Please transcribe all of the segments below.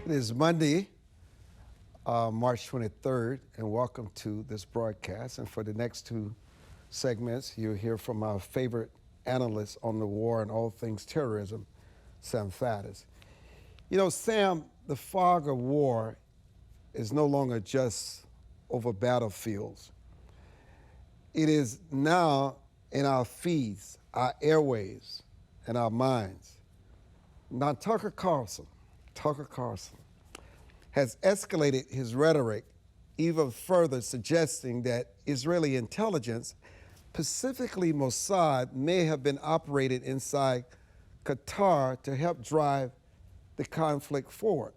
It is Monday, March 23rd, and welcome to this broadcast. And for the next two segments, you'll hear from our favorite analyst on the war and all things terrorism, Sam Faddis. You know, Sam, the fog of war is no longer just over battlefields. It is now in our feeds, our airwaves, and our minds. Now, Tucker Carlson has escalated his rhetoric even further, suggesting that Israeli intelligence, specifically Mossad, may have been operated inside Qatar to help drive the conflict forward.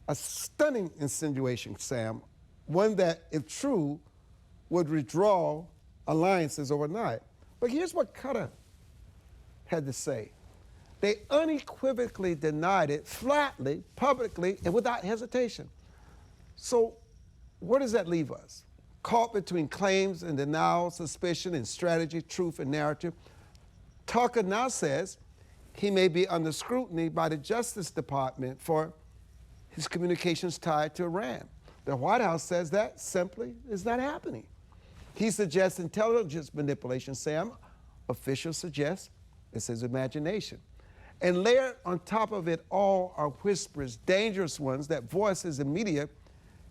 A stunning insinuation, Sam, one that, if true, would withdraw alliances overnight. But here's what Qatar had to say. They unequivocally denied it flatly, publicly, and without hesitation. So where does that leave us? Caught between claims and denial, suspicion and strategy, truth and narrative. Tucker now says he may be under scrutiny by the Justice Department for his communications tied to Iran. The White House says that simply is not happening. He suggests intelligence manipulation, Sam. Officials suggest it's his imagination. And layered on top of it all are whispers, dangerous ones, that voices and media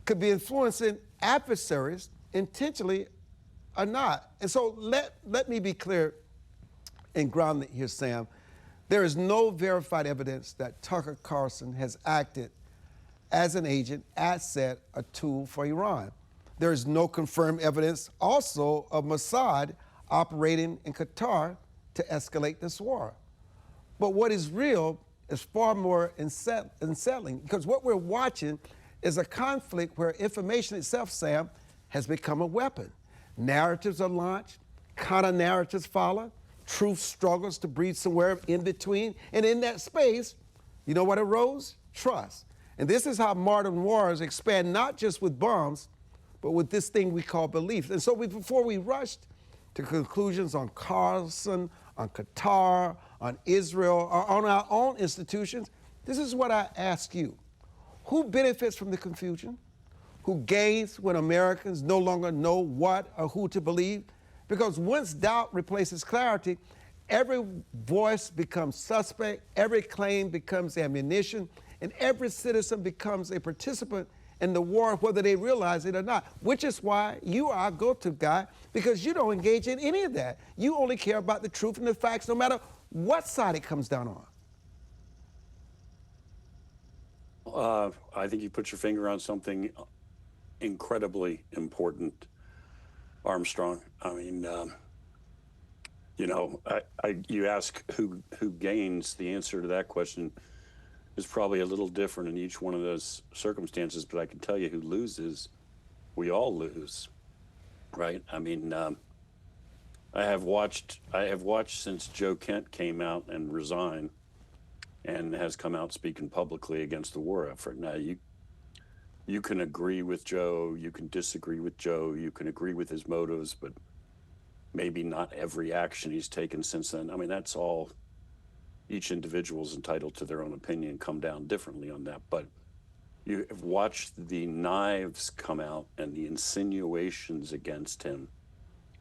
could be influencing adversaries intentionally or not. And so let me be clear and grounded here, Sam. There is no verified evidence that Tucker Carlson has acted as an agent, asset, a tool for Iran. There is no confirmed evidence also of Mossad operating in Qatar to escalate this war. But what is real is far more unsettling, because what we're watching is a conflict where information itself, Sam, has become a weapon. Narratives are launched, counter-narratives follow, truth struggles to breathe somewhere in between, and in that space, you know what arose? Trust. And this is how modern wars expand, not just with bombs, but with this thing we call belief. And so before we rushed to conclusions on Carlson, on Qatar, on Israel, or on our own institutions, this is what I ask you. Who benefits from the confusion? Who gains when Americans no longer know what or who to believe? Because once doubt replaces clarity, every voice becomes suspect, every claim becomes ammunition, and every citizen becomes a participant in the war, whether they realize it or not, which is why you are our go-to guy, because you don't engage in any of that. You only care about the truth and the facts, no matter what side it comes down on. I think you put your finger on something incredibly important, Armstrong. I mean, you ask who gains. The answer to that question is probably a little different in each one of those circumstances, but I can tell you who loses. We all lose, right? I mean, I have watched since Joe Kent came out and resigned and has come out speaking publicly against the war effort. Now, you can agree with Joe, you can disagree with Joe, you can agree with his motives, but maybe not every action he's taken since then. I mean, that's all. Each individual is entitled to their own opinion, come down differently on that. But you have watched the knives come out and the insinuations against him,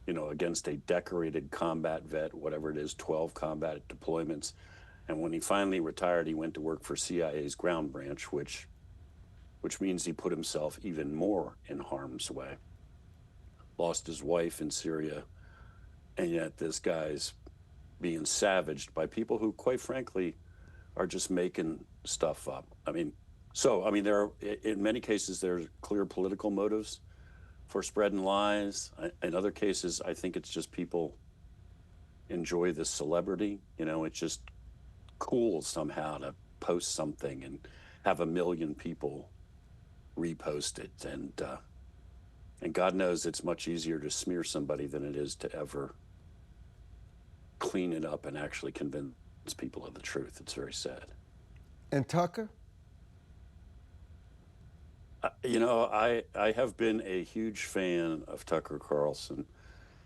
against a decorated combat vet, whatever it is, 12 combat deployments. And when he finally retired, he went to work for CIA's ground branch, which means he put himself even more in harm's way. Lost his wife in Syria, and yet this guy's being savaged by people who, quite frankly, are just making stuff up. There are, in many cases, there are clear political motives for spreading lies. In other cases, I think it's just people enjoy the celebrity. It's just cool somehow to post something and have 1 million people repost it. And God knows it's much easier to smear somebody than it is to ever clean it up and actually convince people of the truth. It's very sad. And Tucker? I have been a huge fan of Tucker Carlson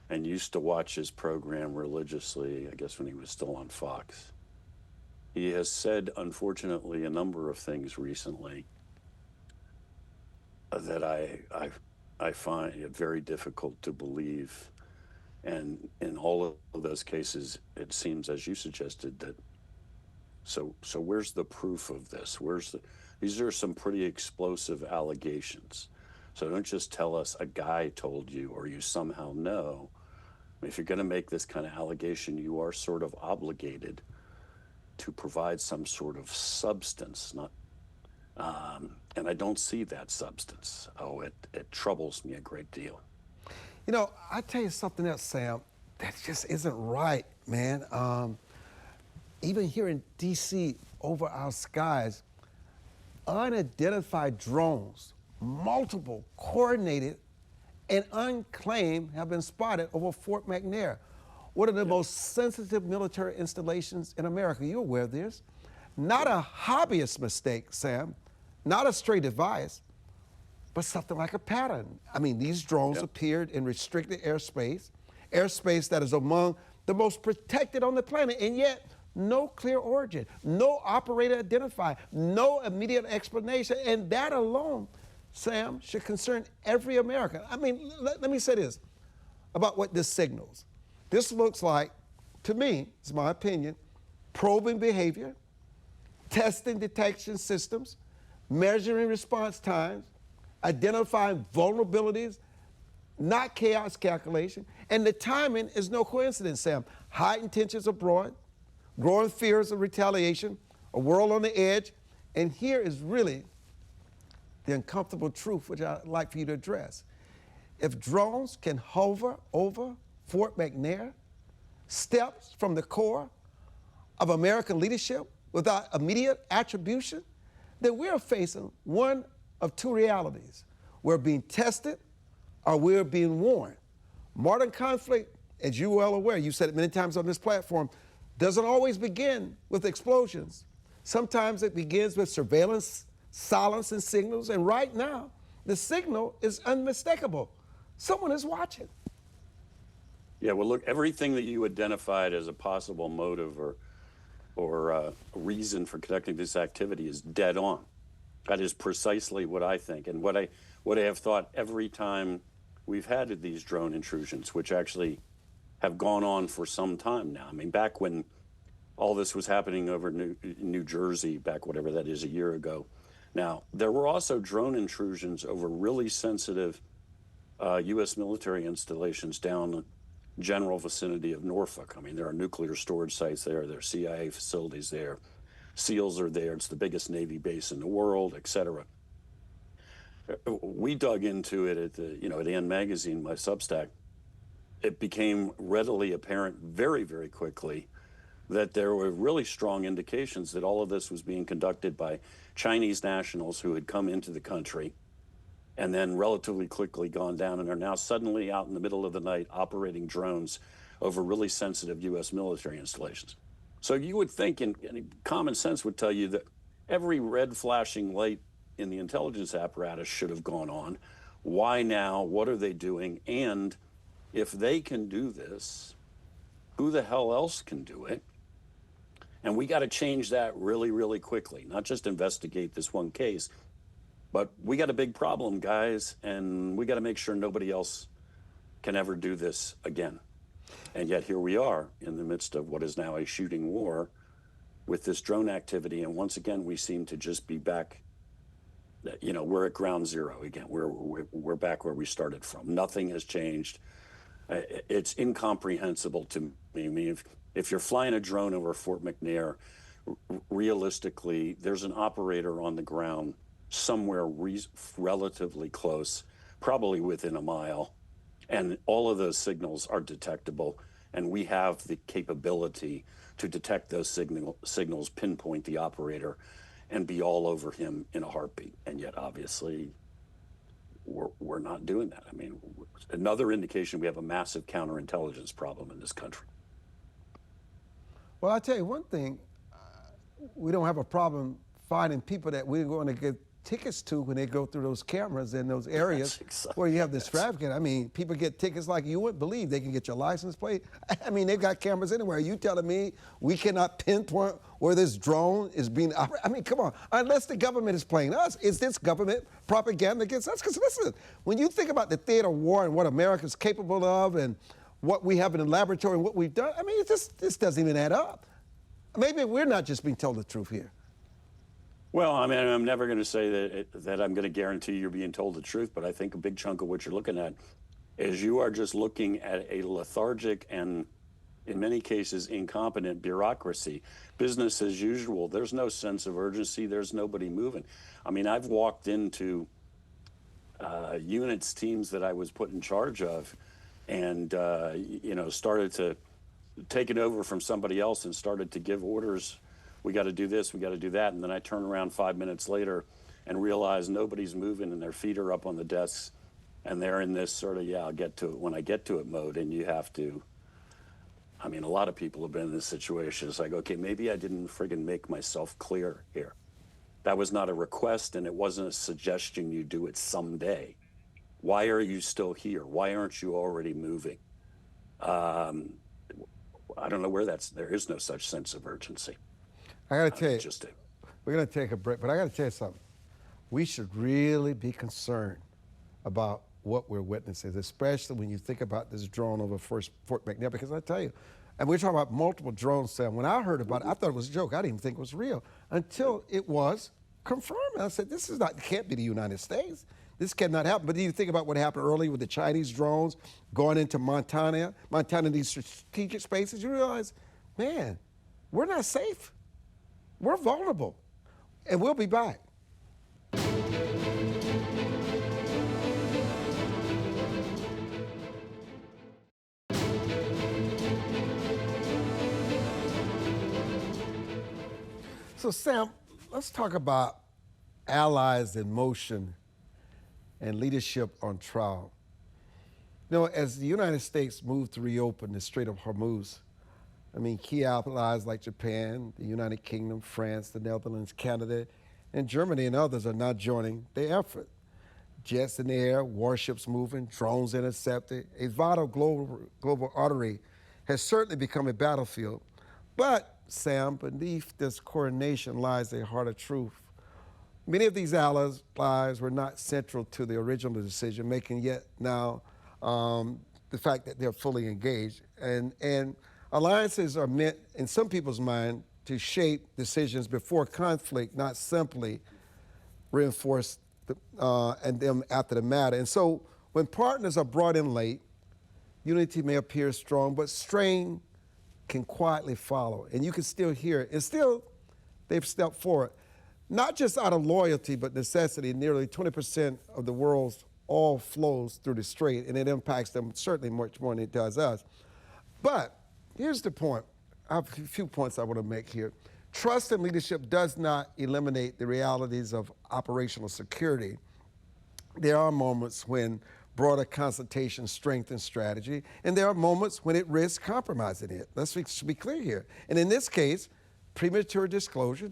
and used to watch his program religiously, I guess when he was still on Fox. he has said, unfortunately, a number of things recently that I find it very difficult to believe. And in all of those cases, it seems, as you suggested, that so where's the proof of this? These are some pretty explosive allegations. So don't just tell us a guy told you or you somehow know. If you're going to make this kind of allegation, you are sort of obligated to provide some sort of substance, not and I don't see that substance. Oh, it troubles me a great deal. You know, I tell you something else, Sam, that just isn't right, man. Even here in D.C., over our skies, unidentified drones, multiple, coordinated, and unclaimed, have been spotted over Fort McNair, one of the most sensitive military installations in America. You're aware of this. Not a hobbyist mistake, Sam, not a stray device, but something like a pattern. I mean, these drones appeared in restricted airspace, airspace that is among the most protected on the planet, and yet no clear origin, no operator identified, no immediate explanation, and that alone, Sam, should concern every American. I mean, let me say this about what this signals. This looks like, to me, it's my opinion, probing behavior, testing detection systems, measuring response times, identifying vulnerabilities, not chaos calculation, and the timing is no coincidence, Sam. Heightened tensions abroad, growing fears of retaliation, a world on the edge, and here is really the uncomfortable truth which I'd like for you to address. If drones can hover over Fort McNair, steps from the core of American leadership without immediate attribution, then we're facing one of two realities. We're being tested or we're being warned. Modern conflict, as you're well aware, you've said it many times on this platform, doesn't always begin with explosions. Sometimes it begins with surveillance, silence, and signals, and right now, the signal is unmistakable. Someone is watching. Yeah, well, look, everything that you identified as a possible motive or reason for conducting this activity is dead on. That is precisely what I think, and what I have thought every time we've had these drone intrusions, which actually have gone on for some time now. I mean, back when all this was happening over New Jersey, back whatever that is, a year ago. Now, there were also drone intrusions over really sensitive U.S. military installations down general vicinity of Norfolk. I mean, there are nuclear storage sites there, there are CIA facilities there, SEALs are there, it's the biggest Navy base in the world, et cetera. We dug into it at the End Magazine, my Substack. It became readily apparent very, very quickly that there were really strong indications that all of this was being conducted by Chinese nationals who had come into the country and then relatively quickly gone down and are now suddenly out in the middle of the night operating drones over really sensitive U.S. military installations. So you would think, and common sense would tell you, that every red flashing light in the intelligence apparatus should have gone on. Why now? What are they doing? And if they can do this, who the hell else can do it? And we got to change that really, really quickly, not just investigate this one case, but we got a big problem, guys, and we got to make sure nobody else can ever do this again. And yet here we are in the midst of what is now a shooting war with this drone activity. And once again, we seem to just be back, we're at ground zero again. We're back where we started from. Nothing has changed. It's incomprehensible to me. I mean, if you're flying a drone over Fort McNair, realistically, there's an operator on the ground somewhere relatively close, probably within a mile. And all of those signals are detectable. And we have the capability to detect those signals, pinpoint the operator, and be all over him in a heartbeat. And yet, obviously, we're not doing that. I mean, another indication we have a massive counterintelligence problem in this country. Well, I'll tell you one thing, we don't have a problem finding people that we're going to get tickets to when they go through those cameras in those areas where you have this trafficking. I mean, people get tickets like you wouldn't believe. They can get your license plate. I mean, they've got cameras anywhere. You telling me we cannot pinpoint where this drone is being operated? I mean, come on. Unless the government is playing us, is this government propaganda against us? Because listen, when you think about the theater of war and what America's capable of and what we have in the laboratory and what we've done, I mean, this doesn't even add up. Maybe we're not just being told the truth here. Well, I mean, I'm never going to say that I'm going to guarantee you're being told the truth, but I think a big chunk of what you're looking at is you are just looking at a lethargic and, in many cases, incompetent bureaucracy. Business as usual. There's no sense of urgency. There's nobody moving. I mean, I've walked into units, teams that I was put in charge of, and started to take it over from somebody else and started to give orders. We got to do this, we got to do that. And then I turn around 5 minutes later and realize nobody's moving and their feet are up on the desks and they're in this sort of, I'll get to it when I get to it mode. And you have to, I mean, a lot of people have been in this situation. It's like, okay, maybe I didn't friggin' make myself clear here. That was not a request and it wasn't a suggestion you do it someday. Why are you still here? Why aren't you already moving? I don't know where there is no such sense of urgency. I got to tell you, we're going to take a break, but I got to tell you something. We should really be concerned about what we're witnessing, especially when you think about this drone over Fort McNair, because I tell you, and we're talking about multiple drones, Sam. When I heard about it, I thought it was a joke. I didn't even think it was real until it was confirmed. I said, this is not, it can't be the United States. This cannot happen. But then you think about what happened earlier with the Chinese drones going into Montana, these strategic spaces, you realize, man, we're not safe. We're vulnerable. And we'll be back. So, Sam, let's talk about allies in motion and leadership on trial. You know, as the United States moved to reopen the Strait of Hormuz, I mean, key allies like Japan, the United Kingdom, France, the Netherlands, Canada, and Germany and others are now joining the effort. Jets in the air, warships moving, drones intercepted. A vital global artery has certainly become a battlefield. But, Sam, beneath this coordination lies a harder truth. Many of these allies were not central to the original decision making, yet now the fact that they're fully engaged. And alliances are meant, in some people's mind, to shape decisions before conflict, not simply reinforce and them after the matter. And so when partners are brought in late, unity may appear strong, but strain can quietly follow. And you can still hear it. And still, they've stepped forward. Not just out of loyalty, but necessity. Nearly 20% of the world's oil flows through the strait, and it impacts them certainly much more than it does us. But here's the point. I have a few points I want to make here. Trust and leadership does not eliminate the realities of operational security. There are moments when broader consultation strengthens strategy, and there are moments when it risks compromising it. Let's be clear here. And in this case, premature disclosure,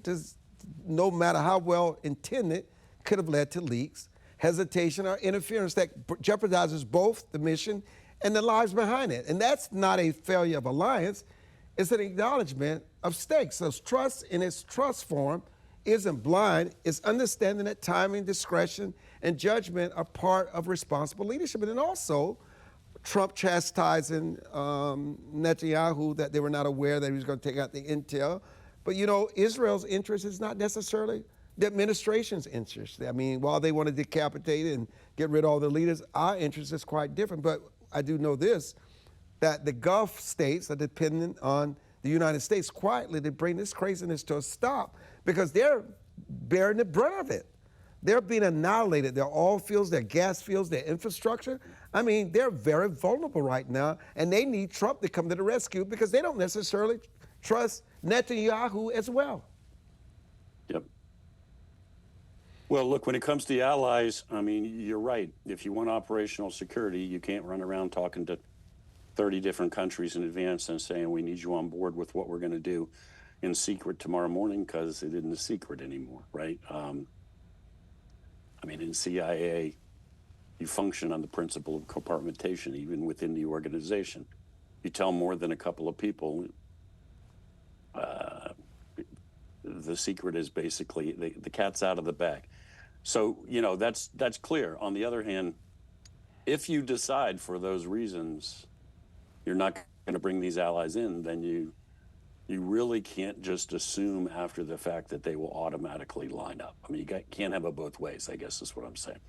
no matter how well intended, could have led to leaks, hesitation, or interference that jeopardizes both the mission and the lives behind it. And that's not a failure of alliance. It's an acknowledgement of stakes. So trust in its trust form isn't blind. It's understanding that timing, discretion, and judgment are part of responsible leadership. And then also, Trump chastising Netanyahu that they were not aware that he was going to take out the intel. But, you know, Israel's interest is not necessarily the administration's interest. I mean, while they want to decapitate and get rid of all the leaders, our interest is quite different. But I do know this, that the Gulf states are dependent on the United States quietly to bring this craziness to a stop because they're bearing the brunt of it. They're being annihilated. Their oil fields, their gas fields, their infrastructure. I mean, they're very vulnerable right now, and they need Trump to come to the rescue because they don't necessarily trust Netanyahu as well. Yep. Well, look, when it comes to the allies, I mean, you're right. If you want operational security, you can't run around talking to 30 different countries in advance and saying, we need you on board with what we're going to do in secret tomorrow morning because it isn't a secret anymore, right? I mean, in CIA, you function on the principle of compartmentation, even within the organization. You tell more than a couple of people, the secret is basically the cat's out of the bag. So, you know, that's clear. On the other hand, if you decide for those reasons you're not going to bring these allies in, then you really can't just assume after the fact that they will automatically line up. I mean, you can't have it both ways, I guess is what I'm saying.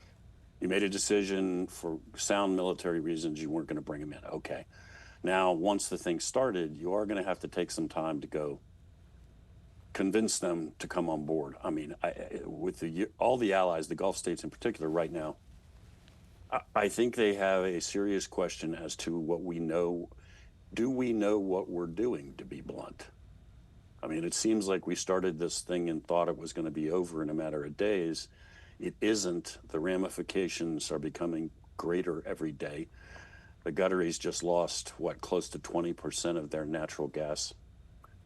You made a decision for sound military reasons, you weren't going to bring them in. Okay. Now, once the thing started, you are going to have to take some time to go convince them to come on board. I mean, with all the allies, the Gulf states in particular right now, I think they have a serious question as to what we know. Do we know what we're doing, to be blunt? I mean, it seems like we started this thing and thought it was going to be over in a matter of days. It isn't. The ramifications are becoming greater every day. The Legorreta's just lost, close to 20% of their natural gas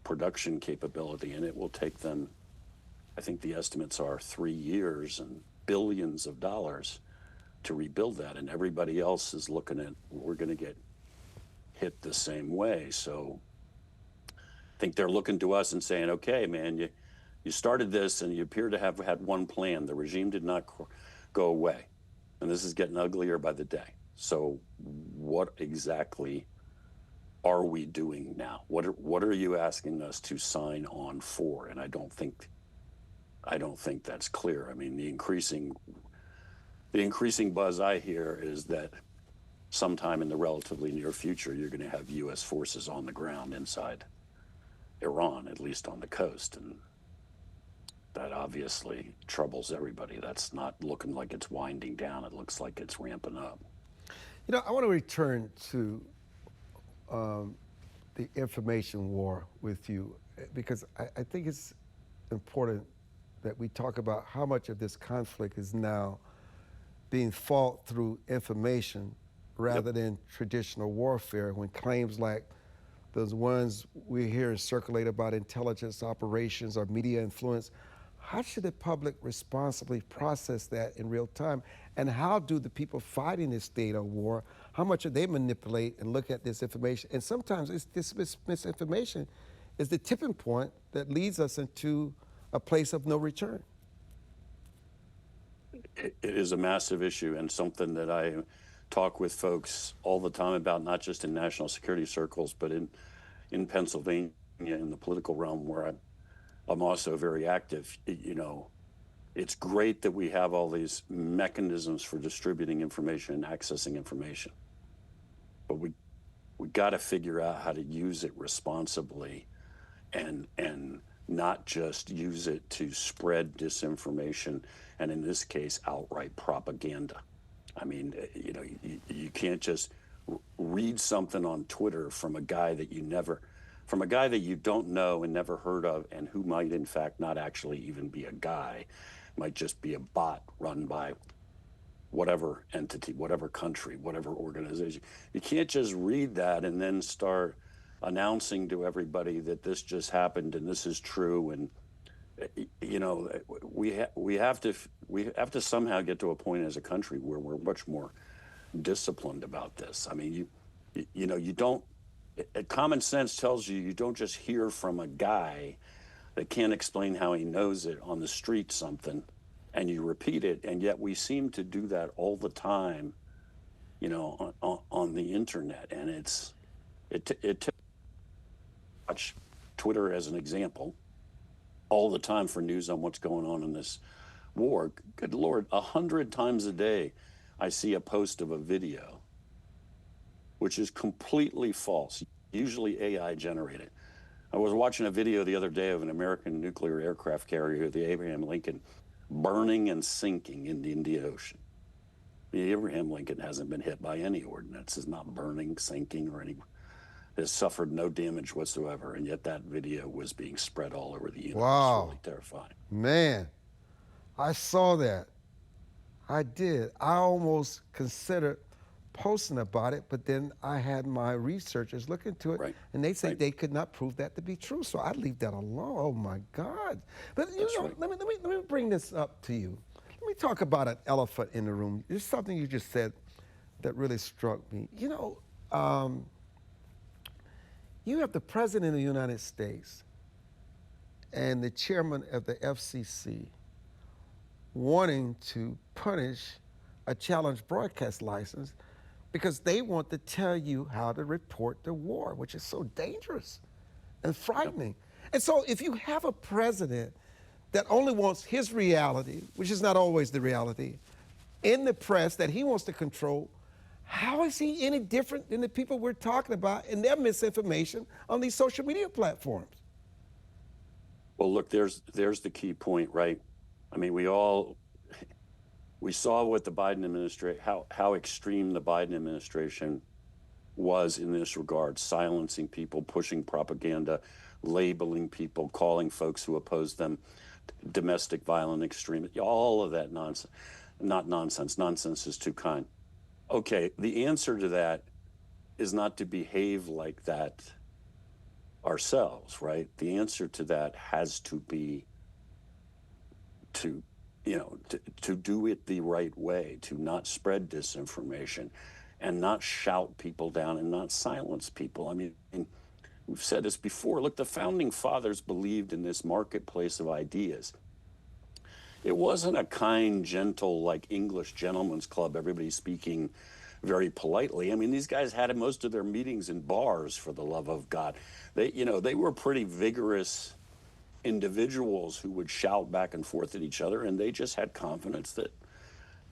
production capability, and it will take them, I think the estimates are 3 years and billions of dollars to rebuild that. And everybody else is looking at, we're going to get hit the same way. So I think they're looking to us and saying, okay, man, you started this and you appear to have had one plan. The regime did not go away. And this is getting uglier by the day. So what exactly are we doing now? What are you asking us to sign on for? And I don't think that's clear. I mean, the increasing buzz I hear is that sometime in the relatively near future, you're going to have U.S. forces on the ground inside Iran, at least on the coast. And that obviously troubles everybody. That's not looking like it's winding down. It looks like it's ramping up. You know, I want to return to the information war with you, because I think it's important that we talk about how much of this conflict is now being fought through information rather than traditional warfare, when claims like those ones we hear circulate about intelligence operations or media influence. How should the public responsibly process that in real time? And how do the people fighting this state of war, how much do they manipulate and look at this information? And sometimes this misinformation is the tipping point that leads us into a place of no return. It is a massive issue, and something that I talk with folks all the time about, not just in national security circles, but in Pennsylvania, in the political realm where I'm also very active. You know, it's great that we have all these mechanisms for distributing information and accessing information, but we got to figure out how to use it responsibly and not just use it to spread disinformation, and in this case, outright propaganda. I mean, you know, you can't just read something on Twitter from a guy that you don't know and never heard of, and who might in fact not actually even be a guy, might just be a bot run by whatever entity, whatever country, whatever organization. You can't just read that and then start announcing to everybody that this just happened and this is true. And you know, we have to somehow get to a point as a country where we're much more disciplined about this. I mean, you know, you don't. Common sense tells you don't just hear from a guy that can't explain how he knows it on the street something, and you repeat it. And yet we seem to do that all the time, you know, on the internet. And it watch Twitter as an example all the time for news on what's going on in this war. Good Lord, 100 times a day I see a post of a video which is completely false, usually AI generated. I was watching a video the other day of an American nuclear aircraft carrier, the Abraham Lincoln, burning and sinking in the Indian Ocean. The Abraham Lincoln hasn't been hit by any ordnance, is not burning, sinking, or any, has suffered no damage whatsoever, and yet that video was being spread all over the universe. Wow. Really terrifying. Man, I saw that. I did. I almost considered posting about it, but then I had my researchers look into it, Right. and they said Right. they could not prove that to be true, so I leave that alone. Oh my God. But you That's know, right. let me bring this up to you. Let Let me talk about an elephant in the room. There's something you just said that really struck me. You know, you have the President of the United States and the chairman of the FCC wanting to punish a challenge broadcast license because they want to tell you how to report the war, which is so dangerous and frightening. And so if you have a president that only wants his reality, which is not always the reality, in the press that he wants to control, how is he any different than the people we're talking about and their misinformation on these social media platforms? Well, look, there's the key point, right? I mean, we saw what the Biden administration, how extreme the Biden administration was in this regard, silencing people, pushing propaganda, labeling people, calling folks who oppose them domestic violent extremists, all of that nonsense. Not nonsense. Nonsense is too kind. Okay, the answer to that is not to behave like that ourselves, right? The answer to that has to be to do it the right way, to not spread disinformation and not shout people down and not silence people. I mean, we've said this before. Look, the founding fathers believed in this marketplace of ideas. It wasn't a kind, gentle, like English gentleman's club, everybody speaking very politely. I mean, these guys had most of their meetings in bars, for the love of God. They were pretty vigorous individuals who would shout back and forth at each other, and they just had confidence that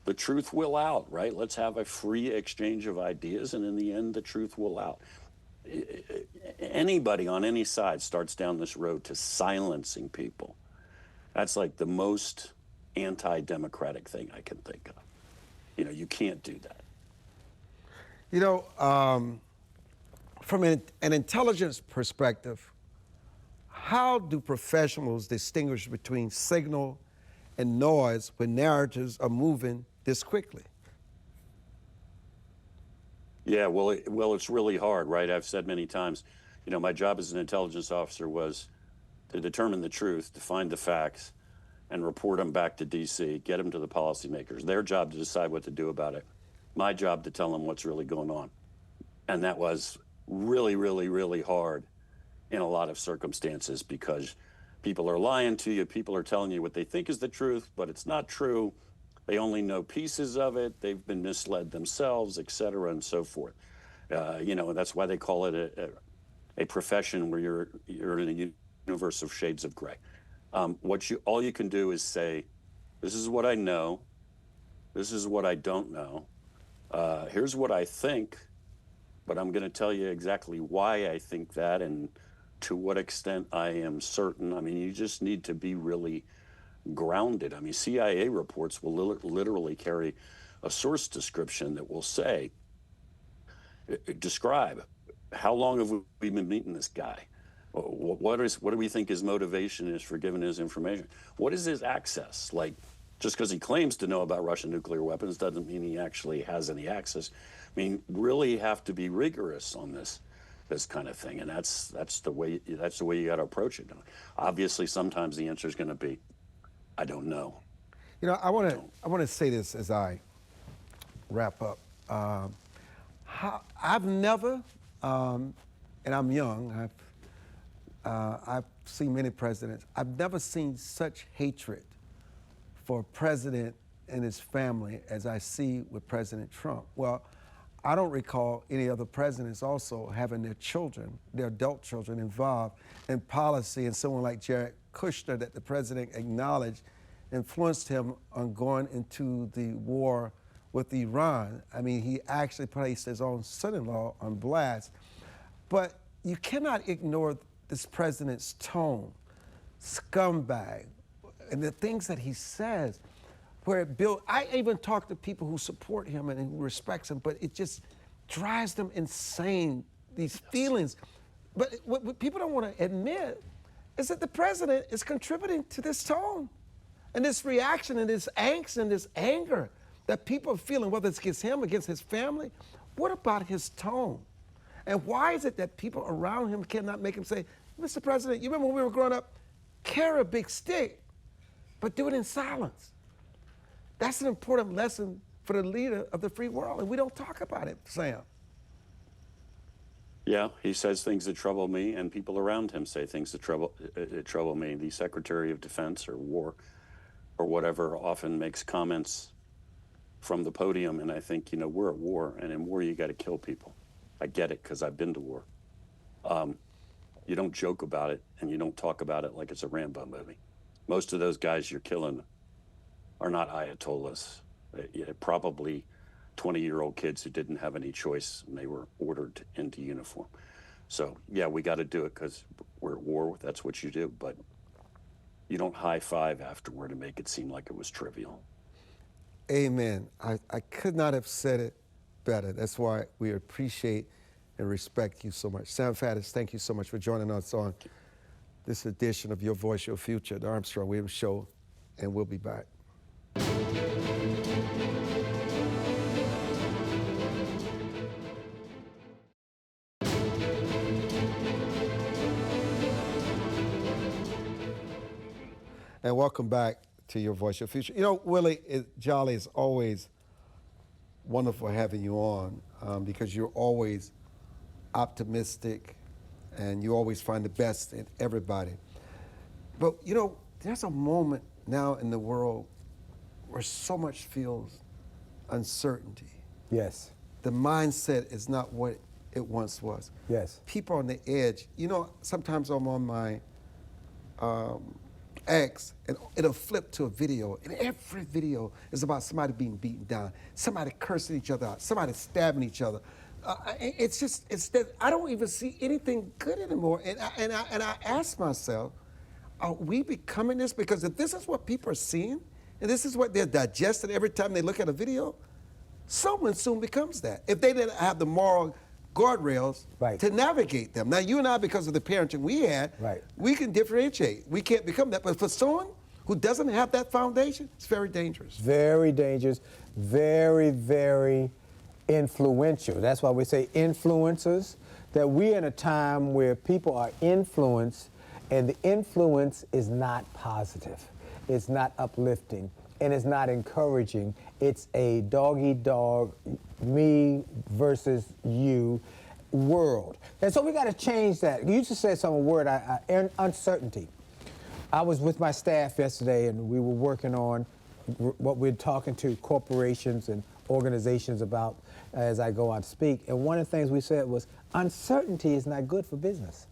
the truth will out, right? Let's have a free exchange of ideas, and in the end, the truth will out. Anybody on any side starts down this road to silencing people. That's like the most anti-democratic thing I can think of. You can't do that. From an intelligence perspective, how do professionals distinguish between signal and noise when narratives are moving this quickly? Yeah, well, it's really hard, right? I've said many times, my job as an intelligence officer was to determine the truth, to find the facts, and report them back to D.C., get them to the policymakers. Their job to decide what to do about it. My job to tell them what's really going on. And that was really, really, really hard in a lot of circumstances because people are lying to you. People are telling you what they think is the truth, but it's not true. They only know pieces of it. They've been misled themselves, et cetera, and so forth. And that's why they call it a profession where you're in a universe of shades of gray. All you can do is say, this is what I know. This is what I don't know. Here's what I think, but I'm going to tell you exactly why I think that and to what extent I am certain. I mean, you just need to be really grounded. I mean, CIA reports will literally carry a source description that will say, describe how long have we been meeting this guy? What do we think his motivation is for giving his information? What is his access? Like, just because he claims to know about Russian nuclear weapons doesn't mean he actually has any access. I mean, really have to be rigorous on this kind of thing, and that's the way you got to approach it. Obviously, sometimes the answer is going to be, I don't know. I want to say this as I wrap up. I've never, and I'm young. I've seen many presidents. I've never seen such hatred for a president and his family as I see with President Trump. Well, I don't recall any other presidents also having their children, their adult children, involved in policy, and someone like Jared Kushner that the president acknowledged influenced him on going into the war with Iran. I mean, he actually placed his own son-in-law on blast. But you cannot ignore this president's tone, scumbag, and the things that he says, where it built. I even talk to people who support him and who respects him, but it just drives them insane, these feelings. But what people don't want to admit is that the president is contributing to this tone and this reaction and this angst and this anger that people are feeling, whether it's against him, against his family. What about his tone? And why is it that people around him cannot make him say, Mr. President, you remember when we were growing up, carry a big stick, but do it in silence. That's an important lesson for the leader of the free world, and we don't talk about it, Sam. Yeah, he says things that trouble me, and people around him say things that trouble me. The Secretary of Defense or War or whatever often makes comments from the podium, and I think, you know, we're at war, and in war you got to kill people. I get it because I've been to war. You don't joke about it, and you don't talk about it like it's a Rambo movie. Most of those guys you're killing are not Ayatollahs. Probably 20-year-old kids who didn't have any choice, and they were ordered into uniform. So, yeah, we got to do it because we're at war. That's what you do. But you don't high-five afterward and make it seem like it was trivial. Amen. I could not have said it better. That's why we appreciate and respect you so much. Sam Faddis, thank you so much for joining us on this edition of Your Voice, Your Future, the Armstrong Williams Show, and we'll be back. And welcome back to Your Voice, Your Future. You know, Willie, Jolley, is always wonderful having you on because you're always optimistic and you always find the best in everybody. But, you know, there's a moment now in the world where so much feels uncertainty. Yes. The mindset is not what it once was. Yes. People on the edge. You know, sometimes I'm on my X, and it'll flip to a video, and every video is about somebody being beaten down, somebody cursing each other out, somebody stabbing each other. It's that I don't even see anything good anymore. And I ask myself, are we becoming this? Because if this is what people are seeing, and this is what they're digesting every time they look at a video, someone soon becomes that. If they didn't have the moral guardrails to navigate them. Now, you and I, because of the parenting we had, we can differentiate. We can't become that. But for someone who doesn't have that foundation, it's very dangerous. Very dangerous. Very, very influential. That's why we say influencers, that we're in a time where people are influenced, and the influence is not positive. It's not uplifting, and it's not encouraging. It's a dog-eat-dog, me versus you world. And so we got to change that. You just said some word, uncertainty. I was with my staff yesterday, and we were working on what we're talking to corporations and organizations about as I go out to speak. And one of the things we said was uncertainty is not good for business.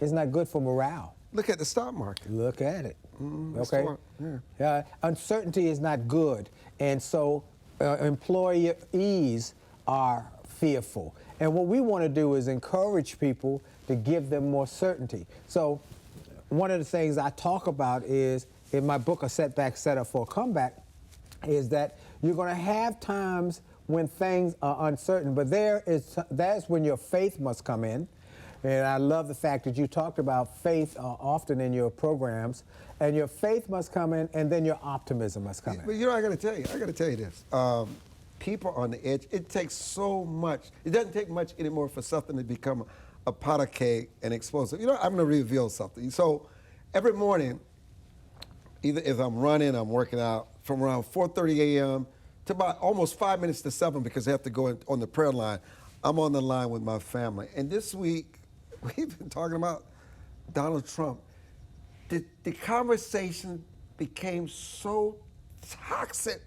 It's not good for morale. Look at the stock market. Look at it. Okay. Uncertainty is not good, and so employees are fearful. And what we want to do is encourage people to give them more certainty. So one of the things I talk about is, in my book, A Setback, Set Up for a Comeback, is that you're going to have times when things are uncertain, but that's when your faith must come in. And I love the fact that you talked about faith often in your programs, and your faith must come in, and then your optimism must come in. But you know, I got to tell you this. People on the edge, it takes so much. It doesn't take much anymore for something to become a powder keg and explosive. You know, I'm going to reveal something. So every morning, either if I'm running, I'm working out, from around 4:30 a.m. to about almost 5 minutes to 7, because I have to go on the prayer line, I'm on the line with my family. And this week, we've been talking about Donald Trump. The conversation became so toxic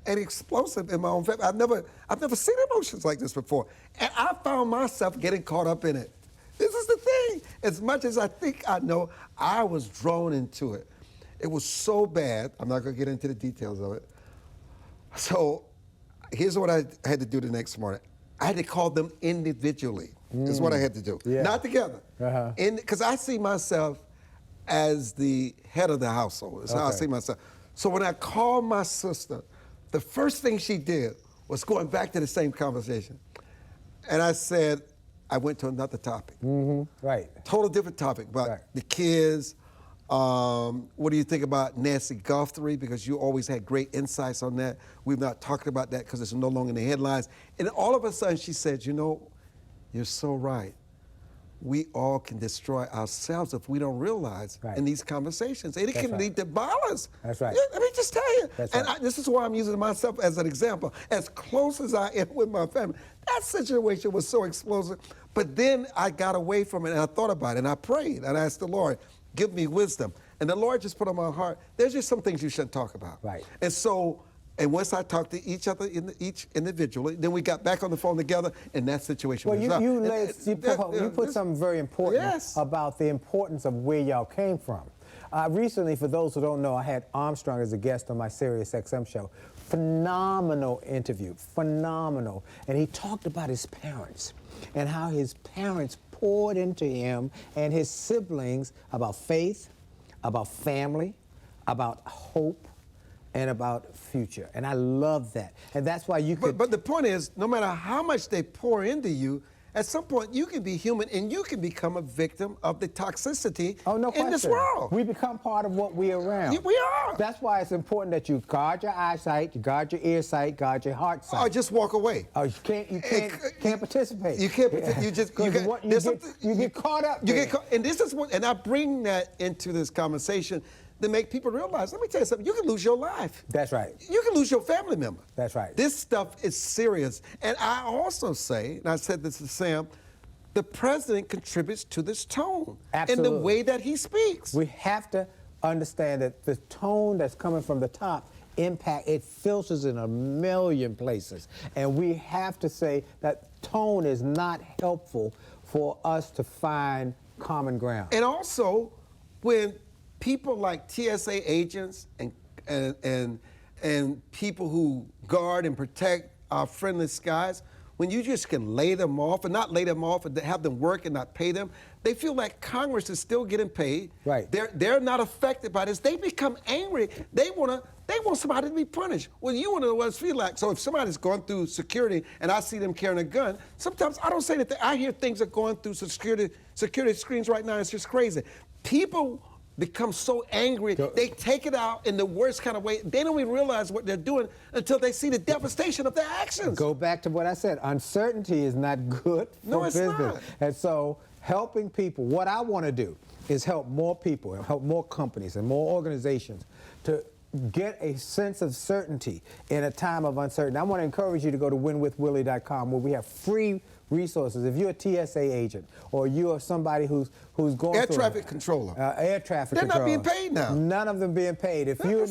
and explosive in my own family. I've never seen emotions like this before. And I found myself getting caught up in it. This is the thing. As much as I think I know, I was drawn into it. It was so bad. I'm not going to get into the details of it. So here's what I had to do the next morning. I had to call them individually. Is what I had to do. Not together. Because I see myself as the head of the household. That's how I see myself. So when I called my sister, the first thing she did was going back to the same conversation. And I said, I went to another topic. Total different topic about the kids. What do you think about Nancy Guthrie? Because you always had great insights on that. We've not talked about that because it's no longer in the headlines. And all of a sudden she said, you know, you're so right. we all can destroy ourselves if we don't realize in these conversations. And it can lead to violence. That's right. Yeah, let me just tell you. That's and right. this is why I'm using myself as an example. As close as I am with my family, that situation was so explosive. But then I got away from it and I thought about it and I prayed and I asked the Lord, give me wisdom. And the Lord just put on my heart, there's just some things you shouldn't talk about. Right. And so, and once I talked to each other, each individually, then we got back on the phone together, and that situation was up. You put something very important about the importance of where y'all came from. Recently, for those who don't know, I had Armstrong as a guest on my Sirius XM show. Phenomenal interview, phenomenal. And he talked about his parents and how his parents poured into him and his siblings about faith, about family, about hope, and about future. And I love that. And that's why you could... But the point is, no matter how much they pour into you, at some point you can be human and you can become a victim of the toxicity in this world. We become part of what we're around. We are. That's why it's important that you guard your eyesight, you guard your ear sight, guard your heart sight. Or just walk away. Oh, you can't participate. You can't. You get caught up. You get caught, and this is what, and I bring that into this conversation to make people realize. Let me tell you something. You can lose your life. That's right. You can lose your family member. That's right. This stuff is serious, and I also say, and I said this to Sam, the president contributes to this tone in the way that he speaks. We have to understand that the tone that's coming from the top it filters in a million places. And we have to say that tone is not helpful for us to find common ground. And also, when people like TSA agents and people who guard and protect our friendly skies, when you just can lay them off, and not lay them off and have them work and not pay them, they feel like Congress is still getting paid. Right. They're not affected by this. They become angry. They want somebody to be punished. Well, you want to know what it feels like. So if somebody's going through security and I see them carrying a gun, sometimes I don't say that. I hear things are going through security screens right now. It's just crazy. People become so angry, they take it out in the worst kind of way. They don't even realize what they're doing until they see the devastation of their actions. Go back to what I said. Uncertainty is not good for business. Not. And so helping people, what I want to do is help more people and help more companies and more organizations to get a sense of certainty in a time of uncertainty. I want to encourage you to go to winwithwillie.com where we have free resources. If you're a TSA agent or you're somebody who's going air through traffic controller, air traffic they're controller, not being paid now. None of them being paid. If you're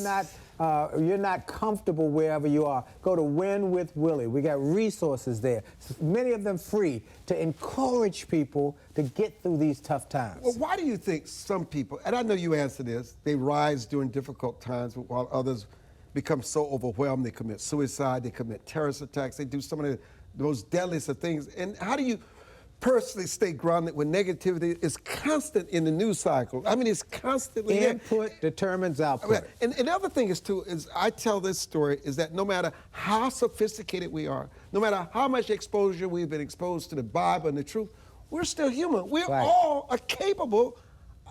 not comfortable wherever you are, go to Win with Willie. We got resources there, many of them free, to encourage people to get through these tough times. Well, why do you think some people, and I know you answer this, they rise during difficult times while others become so overwhelmed, they commit suicide, they commit terrorist attacks, they do some of the most deadliest of things. And how do you personally stay grounded when negativity is constant in the news cycle? I mean, it's constantly Input determines output. And the other thing is, too, is I tell this story, is that no matter how sophisticated we are, no matter how much exposure we've been exposed to the Bible and the truth, we're still human. We're all capable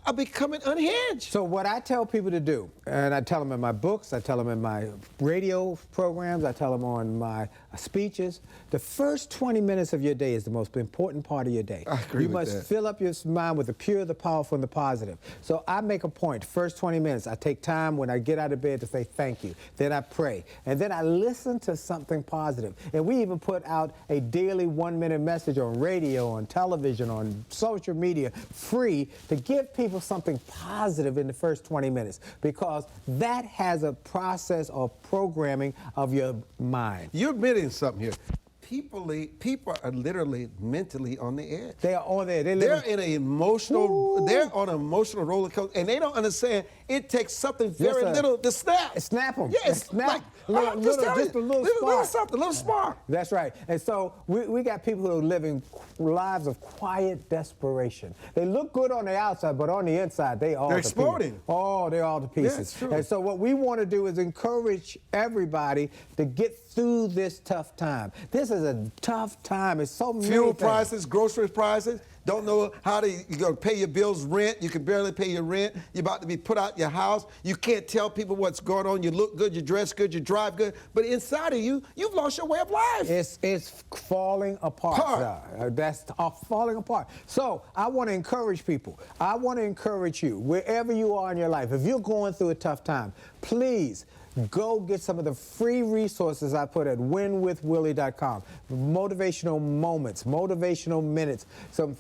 of becoming unhinged. So what I tell people to do, and I tell them in my books, I tell them in my radio programs, I tell them on my speeches, the first 20 minutes of your day is the most important part of your day. I agree with that. You must fill up your mind with the pure, the powerful, and the positive. So I make a point, first 20 minutes, I take time when I get out of bed to say thank you. Then I pray. And then I listen to something positive. And we even put out a daily 1-minute message on radio, on television, on social media, free, to give people something positive in the first 20 minutes, because that has a process of programming of your mind. You're admitting something here. People are literally mentally on the edge. They are on there. They're in an emotional. They're on an emotional roller coaster, and they don't understand. It takes something very little to snap. Snap them. Yeah, snap. Like, just a little spark. A little spark. That's right. And so we got people who are living lives of quiet desperation. They look good on the outside, but on the inside, they're exploding. Oh, they're all to pieces. Yeah, it's true. And so what we want to do is encourage everybody to get through this tough time. This is a tough time. It's so many Fuel things. prices, grocery prices. don't know how you're going to pay your bills, rent. You can barely pay your rent. You're about to be put out your house. You can't tell people what's going on. You look good, you dress good, you drive good. But inside of you, you've lost your way of life. It's falling apart. That's falling apart. So I want to encourage people. I want to encourage you, wherever you are in your life, if you're going through a tough time, please go get some of the free resources I put at winwithwillie.com. Motivational moments, motivational minutes, some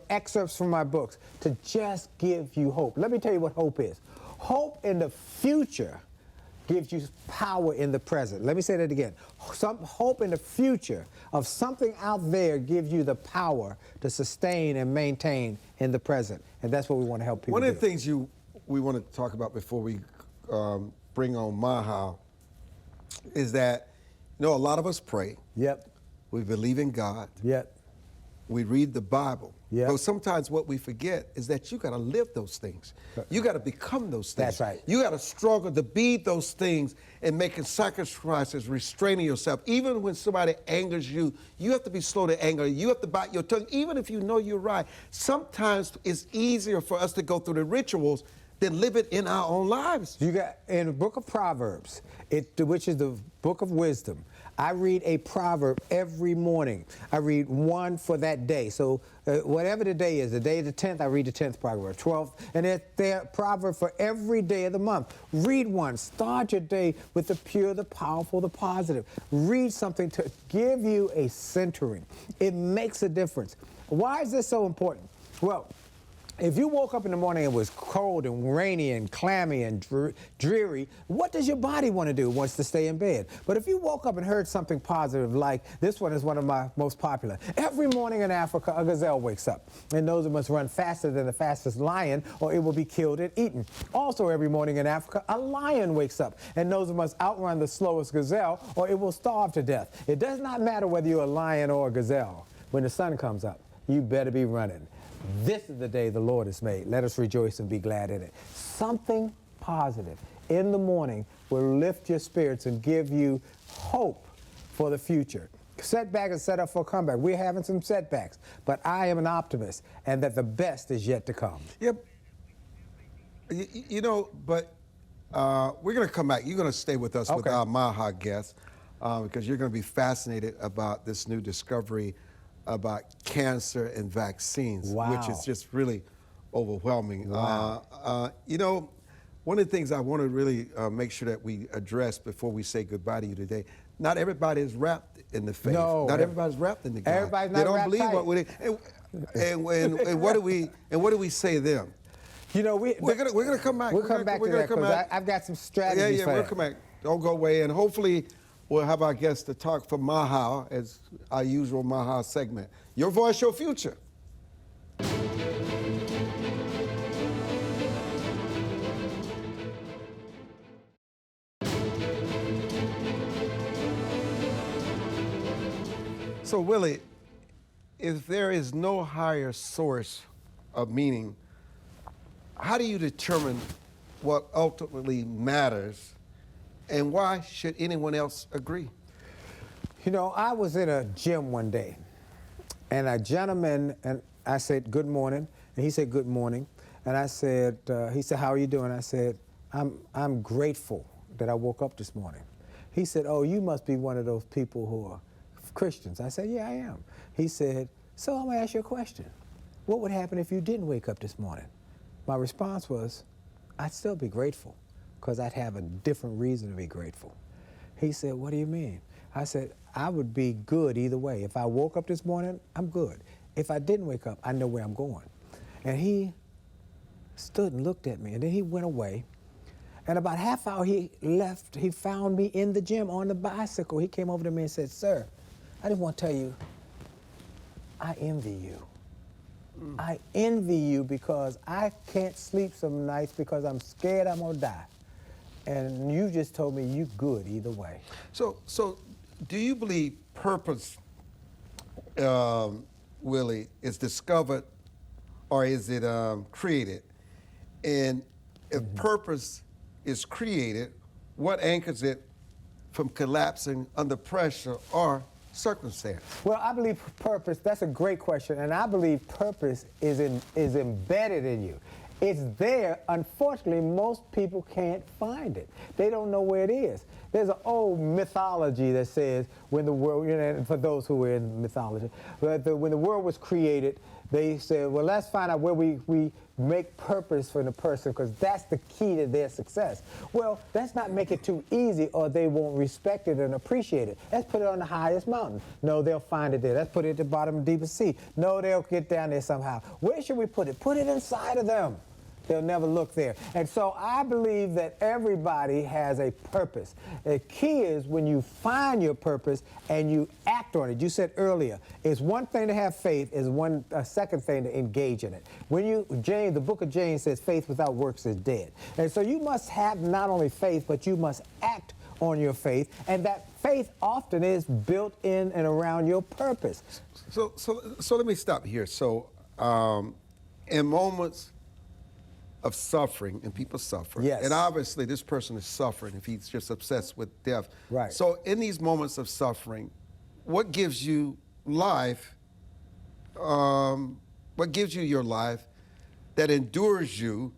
excerpts from my books to just give you hope. Let me tell you what hope is. Hope in the future gives you power in the present. Let me say that again. Some hope in the future of something out there gives you the power to sustain and maintain in the present. And that's what we want to help people One do. of the things we want to talk about before we bring on Maha is that, a lot of us pray. Yep. We believe in God. Yep. We read the Bible. Yep. But sometimes what we forget is that you got to live those things. You got to become those things. That's right. You got to struggle to be those things and making sacrifices, restraining yourself. Even when somebody angers you, you have to be slow to anger. You have to bite your tongue, even if you know you're right. Sometimes it's easier for us to go through the rituals than live it in our own lives. You got in the book of Proverbs, which is the book of wisdom. I read a proverb every morning. I read one for that day. So whatever the day is, the day of the 10th, I read the 10th proverb, 12th, and they're proverb for every day of the month. Read one. Start your day with the pure, the powerful, the positive. Read something to give you a centering. It makes a difference. Why is this so important? Well, if you woke up in the morning and it was cold and rainy and clammy and dreary, what does your body want to do? It wants to stay in bed. But if you woke up and heard something positive, like this one is one of my most popular. Every morning in Africa, a gazelle wakes up and knows it must run faster than the fastest lion or it will be killed and eaten. Also every morning in Africa, a lion wakes up and knows it must outrun the slowest gazelle or it will starve to death. It does not matter whether you're a lion or a gazelle. When the sun comes up, you better be running. This is the day the Lord has made. Let us rejoice and be glad in it. Something positive in the morning will lift your spirits and give you hope for the future. Setback is set up for a comeback. We're having some setbacks, but I am an optimist and that the best is yet to come. Yep. But we're going to come back. You're going to stay with us with our Maha guest because you're going to be fascinated about this new discovery about cancer and vaccines, which is just really overwhelming. Wow. One of the things I want to really make sure that we address before we say goodbye to you today, not everybody is wrapped in the faith. No. Not everybody's wrapped in the God. Everybody's not they don't wrapped believe tight. what we and what do we say to them? We're gonna come back. We'll come back to that because I've got some strategies. We'll come back. Don't go away, and hopefully we'll have our guests to talk for Maha as our usual Maha segment. Your voice, your future. So, Willie, if there is no higher source of meaning, how do you determine what ultimately matters, and why should anyone else agree? I was in a gym one day, and a gentleman, and I said, good morning, and he said, good morning, and I said, he said, how are you doing? I said, I'm grateful that I woke up this morning. He said, oh, you must be one of those people who are Christians. I said, yeah, I am. He said, so I'm gonna ask you a question. What would happen if you didn't wake up this morning? My response was, I'd still be grateful, because I'd have a different reason to be grateful. He said, what do you mean? I said, I would be good either way. If I woke up this morning, I'm good. If I didn't wake up, I know where I'm going. And he stood and looked at me, and then he went away. And about half hour he left, he found me in the gym on the bicycle. He came over to me and said, sir, I just want to tell you, I envy you. I envy you because I can't sleep some nights because I'm scared I'm gonna die. And you just told me you good either way. So do you believe purpose, Willie, is discovered or is it created? And if purpose is created, what anchors it from collapsing under pressure or circumstance? Well, I believe purpose, that's a great question, and I believe purpose is embedded in you. It's there. Unfortunately, most people can't find it. They don't know where it is. There's an old mythology that says when the world, for those who are in mythology, when the world was created, they said, well, let's find out where we make purpose for the person, because that's the key to their success. Well, let's not make it too easy, or they won't respect it and appreciate it. Let's put it on the highest mountain. No, they'll find it there. Let's put it at the bottom of the deepest sea. No, they'll get down there somehow. Where should we put it? Put it inside of them. They'll never look there. And so I believe that everybody has a purpose. The key is when you find your purpose and you act on it. You said earlier, it's one thing to have faith, it's a second thing to engage in it. The book of James says faith without works is dead. And so you must have not only faith, but you must act on your faith. And that faith often is built in and around your purpose. So let me stop here. So in moments of suffering, and people suffer. Yes. And obviously this person is suffering if he's just obsessed with death. Right. So in these moments of suffering, what gives you life, what gives you your life that endures you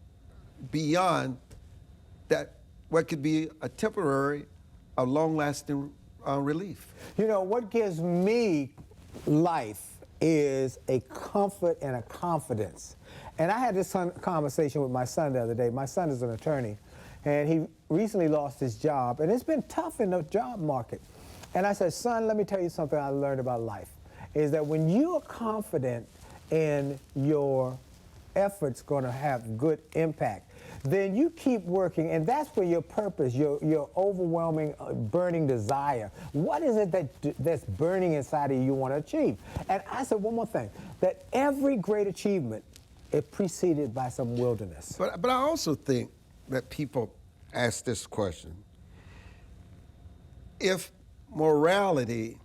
beyond that, what could be a temporary, a long-lasting relief? You know, what gives me life is a comfort and a confidence. And I had this conversation with my son the other day. My son is an attorney, and he recently lost his job, and it's been tough in the job market. And I said, son, let me tell you something I learned about life, is that when you are confident in your efforts going to have good impact, then you keep working, and that's where your purpose, your overwhelming, burning desire, what is it that's burning inside of you want to achieve? And I said one more thing, that every great achievement is preceded by some wilderness. But I also think that people ask this question. If morality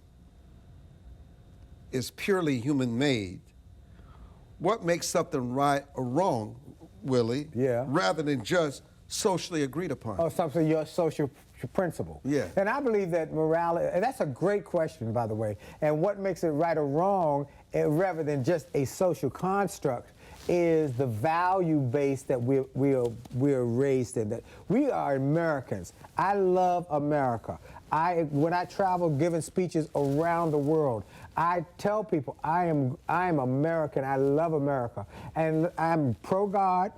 is purely human-made, what makes something right or wrong, Willie, rather than just socially agreed upon? Oh, something, your social principle. Yeah. And I believe that morality, and that's a great question, by the way, and what makes it right or wrong, rather than just a social construct, is the value base that we're raised in, that we are Americans. I love America. When I travel giving speeches around the world, I tell people I am American. I love America. And I'm pro-God,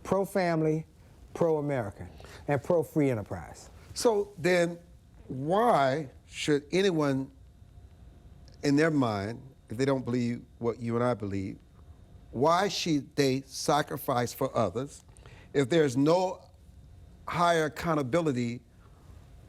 pro-family, pro-American, and pro-free enterprise. So then why should anyone in their mind, if they don't believe what you and I believe, why should they sacrifice for others if there's no higher accountability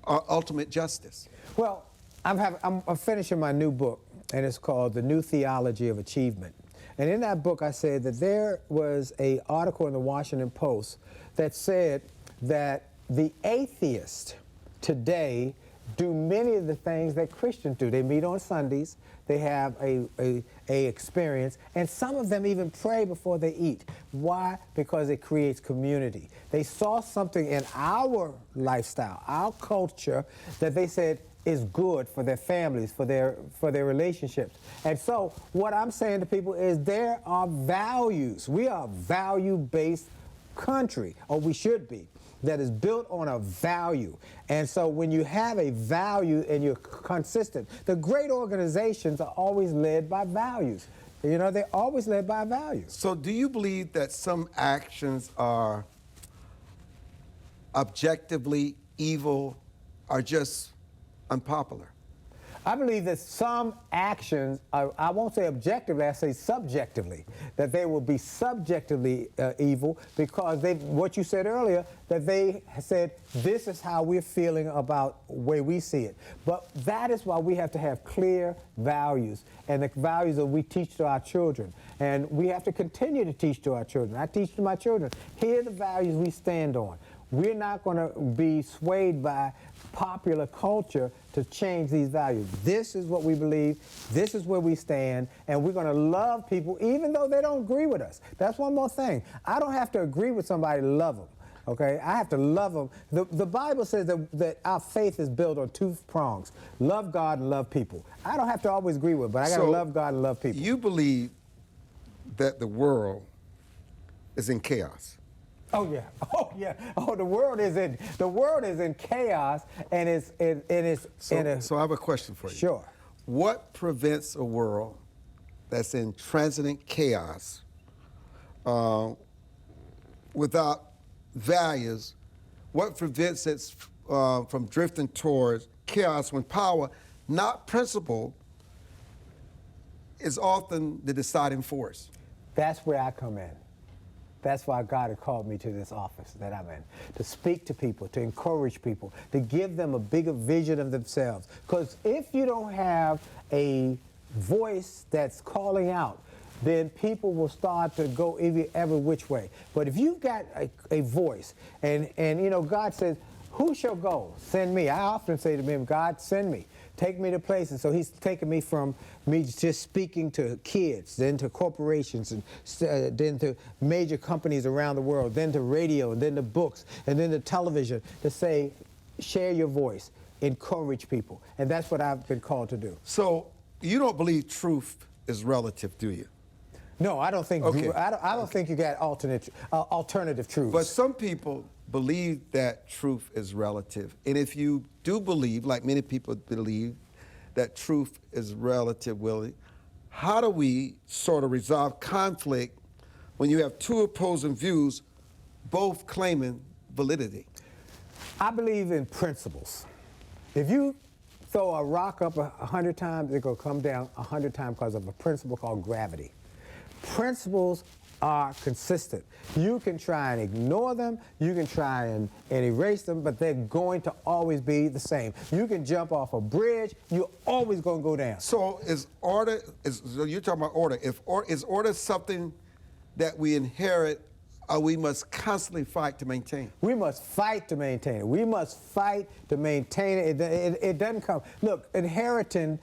or ultimate justice? Well, I'm finishing my new book, and it's called The New Theology of Achievement. And in that book, I said that there was an article in the Washington Post that said that the atheists today do many of the things that Christians do. They meet on Sundays, they have a experience, and some of them even pray before they eat. Why? Because it creates community. They saw something in our lifestyle, our culture, that they said is good for their families, for their relationships. And so what I'm saying to people is there are values. We are a value-based country, or we should be, that is built on a value. And so when you have a value and you're consistent, the great organizations are always led by values. You know, they're always led by values. So do you believe that some actions are objectively evil or just unpopular? I believe that some actions, I won't say objectively, I say subjectively, that they will be subjectively evil because what you said earlier, that they said, this is how we're feeling about the way we see it. But that is why we have to have clear values, and the values that we teach to our children. And we have to continue to teach to our children. I teach to my children, here are the values we stand on. We're not going to be swayed by popular culture to change these values. This is what we believe, this is where we stand, and we're going to love people even though they don't agree with us. That's one more thing. I don't have to agree with somebody to love them. Okay, I have to love them. The Bible says that our faith is built on two prongs: love God and love people. I don't have to always agree with it, but I got to love God and love people. You believe that the world is in chaos. Oh yeah, oh yeah, oh the world is in chaos, and it's So I have a question for you. Sure. What prevents a world that's in transient chaos without values? What prevents it from drifting towards chaos when power, not principle, is often the deciding force? That's where I come in. That's why God had called me to this office that I'm in, to speak to people, to encourage people, to give them a bigger vision of themselves. Because if you don't have a voice that's calling out, then people will start to go every which way. But if you've got a voice, and you know, God says, who shall go? Send me. I often say to him, God, send me. Take me to places. So he's taken me from me just speaking to kids, then to corporations, and then to major companies around the world, then to radio, and then to books, and then to television, to say, share your voice, encourage people. And that's what I've been called to do. So you don't believe truth is relative, do you? No, I don't think. Okay. I don't think you got alternative truths. But some people believe that truth is relative. And if you do believe, like many people believe, that truth is relative, Willie, how do we sort of resolve conflict when you have two opposing views, both claiming validity? I believe in principles. If you throw a rock up 100 times, it's going to come down 100 times because of a principle called gravity. Principles are consistent. You can try and ignore them, you can try and erase them, but they're going to always be the same. You can jump off a bridge, you're always going to go down. So so you're talking about order. Is order something that we inherit or we must constantly fight to maintain? We must fight to maintain it. We must fight to maintain it. It doesn't come. Look, inheriting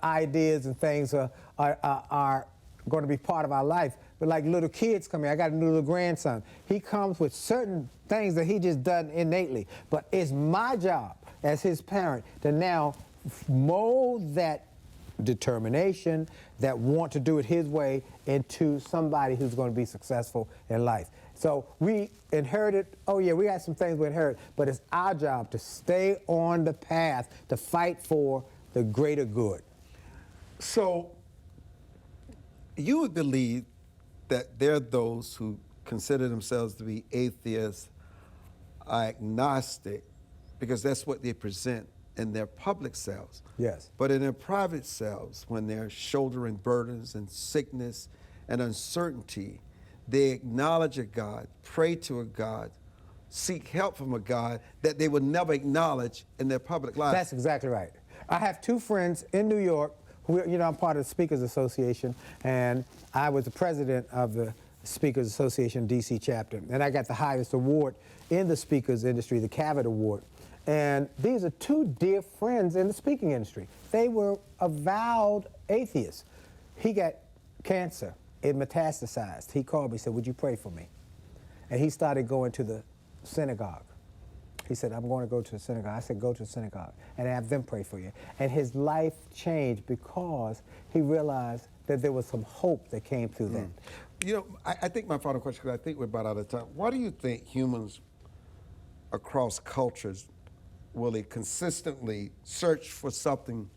ideas and things are going to be part of our life. But like little kids come here, I got a little grandson. He comes with certain things that he just does innately. But it's my job as his parent to now mold that determination, that want to do it his way, into somebody who's going to be successful in life. So we inherited, oh yeah, we got some things we inherit, but it's our job to stay on the path to fight for the greater good. So you would believe that there are those who consider themselves to be atheists, agnostic, because that's what they present in their public selves. Yes. But in their private selves, when they're shouldering burdens and sickness and uncertainty, they acknowledge a God, pray to a God, seek help from a God that they would never acknowledge in their public lives. That's exactly right. I have two friends in New York who, you know, I'm part of the Speakers Association, and I was the president of the Speakers Association DC chapter, and I got the highest award in the speakers industry, the Cavett Award. And these are two dear friends in the speaking industry. They were avowed atheists. He got cancer. It metastasized. He called me, said, would you pray for me? And he started going to the synagogue. He said, I'm going to go to the synagogue. I said, go to the synagogue and have them pray for you. And his life changed because he realized that there was some hope that came through that. You know, I think my final question, because I think we're about out of time. Why do you think humans across cultures, Willie, consistently search for something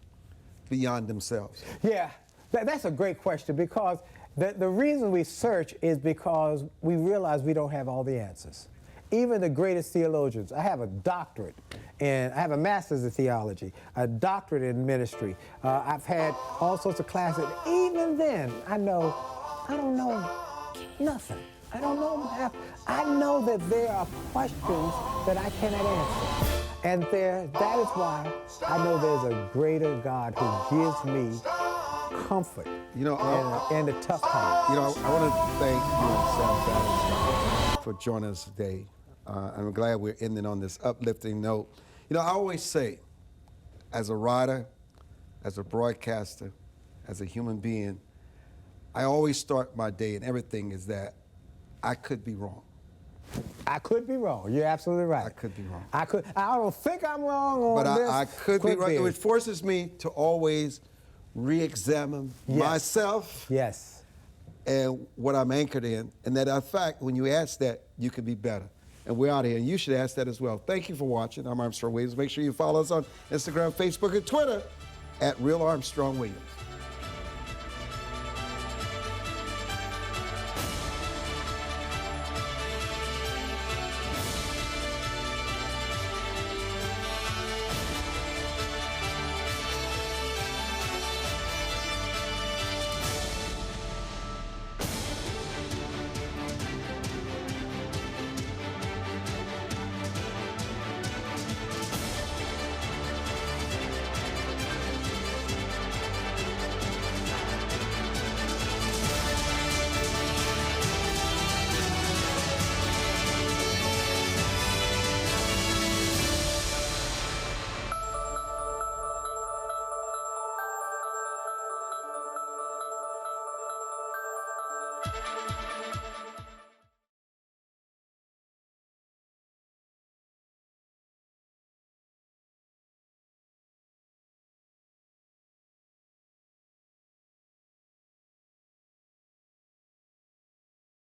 beyond themselves? Yeah, that's a great question, because the reason we search is because we realize we don't have all the answers. Even the greatest theologians, I have a doctorate, and I have a master's in theology, a doctorate in ministry. I've had all sorts of classes. Even then, I don't know nothing. I don't know. I know that there are questions that I cannot answer. And that is why I know there's a greater God who gives me comfort, you know, in the tough times. You know, I want to thank you and Sam Faddis for joining us today. I'm glad we're ending on this uplifting note. You know, I always say, as a writer, as a broadcaster, as a human being, I always start my day, and everything is that I could be wrong. I could be wrong. You're absolutely right. I could be wrong. I don't think I'm wrong on But this. I could be wrong. It forces me to always re-examine myself Yes. and what I'm anchored in. And that, in fact, when you ask that, you can be better. And we're out here, and you should ask that as well. Thank you for watching. I'm Armstrong Williams. Make sure you follow us on Instagram, Facebook, and Twitter at Real Armstrong Williams.